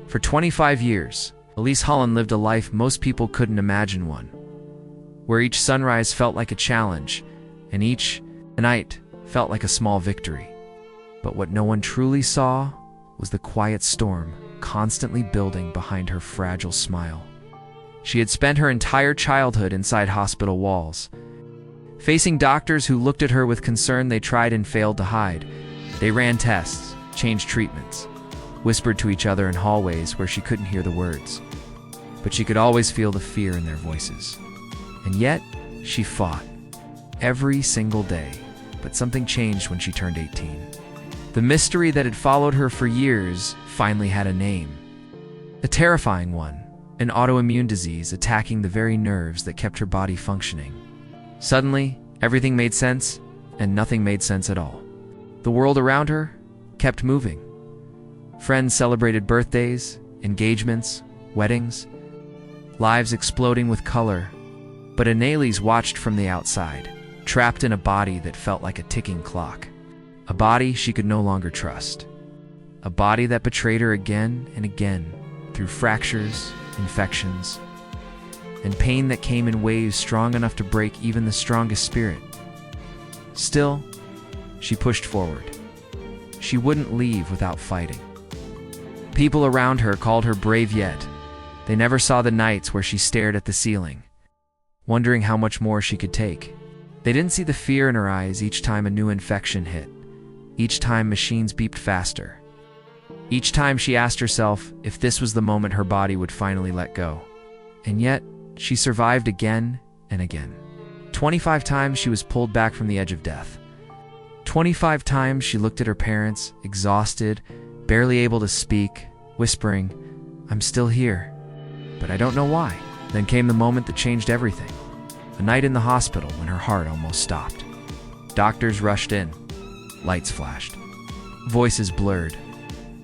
For 25 years, Annaliese Holland lived a life most people couldn't imagine one, where each sunrise felt like a challenge, and each night felt like a small victory. But what no one truly saw was the quiet storm constantly building behind her fragile smile. She had spent her entire childhood inside hospital walls, facing doctors who looked at her with concern they tried and failed to hide. They ran tests, changed treatments, whispered to each other in hallways where she couldn't hear the words, but she could always feel the fear in their voices. And yet, she fought every single day. But something changed when she turned 18. The mystery that had followed her for years finally had a name. A terrifying one, an autoimmune disease attacking the very nerves that kept her body functioning. Suddenly, everything made sense, and nothing made sense at all. The world around her kept moving. Friends celebrated birthdays, engagements, weddings, lives exploding with color. But Annaliese watched from the outside, trapped in a body that felt like a ticking clock. A body she could no longer trust. A body that betrayed her again and again through fractures, infections, and pain that came in waves strong enough to break even the strongest spirit. Still, she pushed forward. She wouldn't leave without fighting. People around her called her brave, yet they never saw the nights where she stared at the ceiling, wondering how much more she could take. They didn't see the fear in her eyes each time a new infection hit, each time machines beeped faster, each time she asked herself if this was the moment her body would finally let go. And yet, she survived again and again. 25 times she was pulled back from the edge of death. 25 times she looked at her parents, exhausted, barely able to speak, whispering, "I'm still here, but I don't know why." Then came the moment that changed everything. A night in the hospital when her heart almost stopped. Doctors rushed in. Lights flashed. Voices blurred.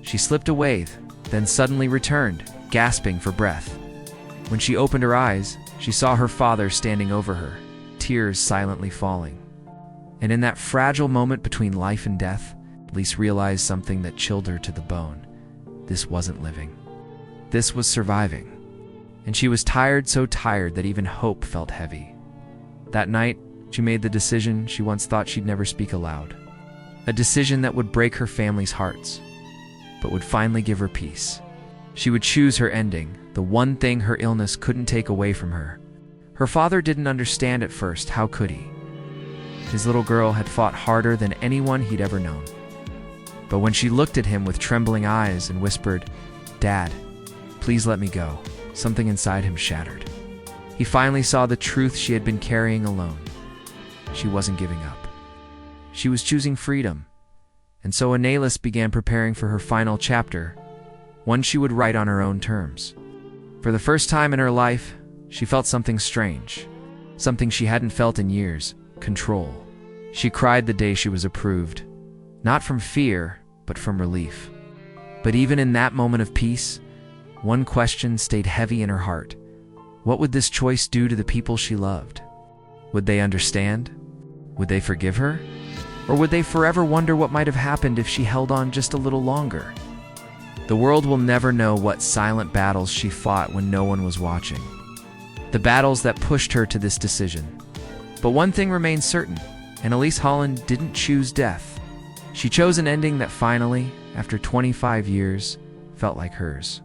She slipped away, then suddenly returned, gasping for breath. When she opened her eyes, she saw her father standing over her, tears silently falling. And in that fragile moment between life and death, Annaliese realized something that chilled her to the bone. This wasn't living. This was surviving. And she was tired, so tired that even hope felt heavy. That night, she made the decision she once thought she'd never speak aloud. A decision that would break her family's hearts, but would finally give her peace. She would choose her ending, the one thing her illness couldn't take away from her. Her father didn't understand at first. How could he? His little girl had fought harder than anyone he'd ever known. But when she looked at him with trembling eyes and whispered, "Dad, please let me go," something inside him shattered. He finally saw the truth she had been carrying alone. She wasn't giving up. She was choosing freedom. And so Annaliese began preparing for her final chapter, one she would write on her own terms. For the first time in her life, she felt something strange, something she hadn't felt in years: control. She cried the day she was approved, not from fear, but from relief. But even in that moment of peace, one question stayed heavy in her heart. What would this choice do to the people she loved? Would they understand? Would they forgive her? Or would they forever wonder what might have happened if she held on just a little longer? The world will never know what silent battles she fought when no one was watching. The battles that pushed her to this decision. But one thing remains certain: Annaliese Holland didn't choose death. She chose an ending that finally, after 25 years, felt like hers.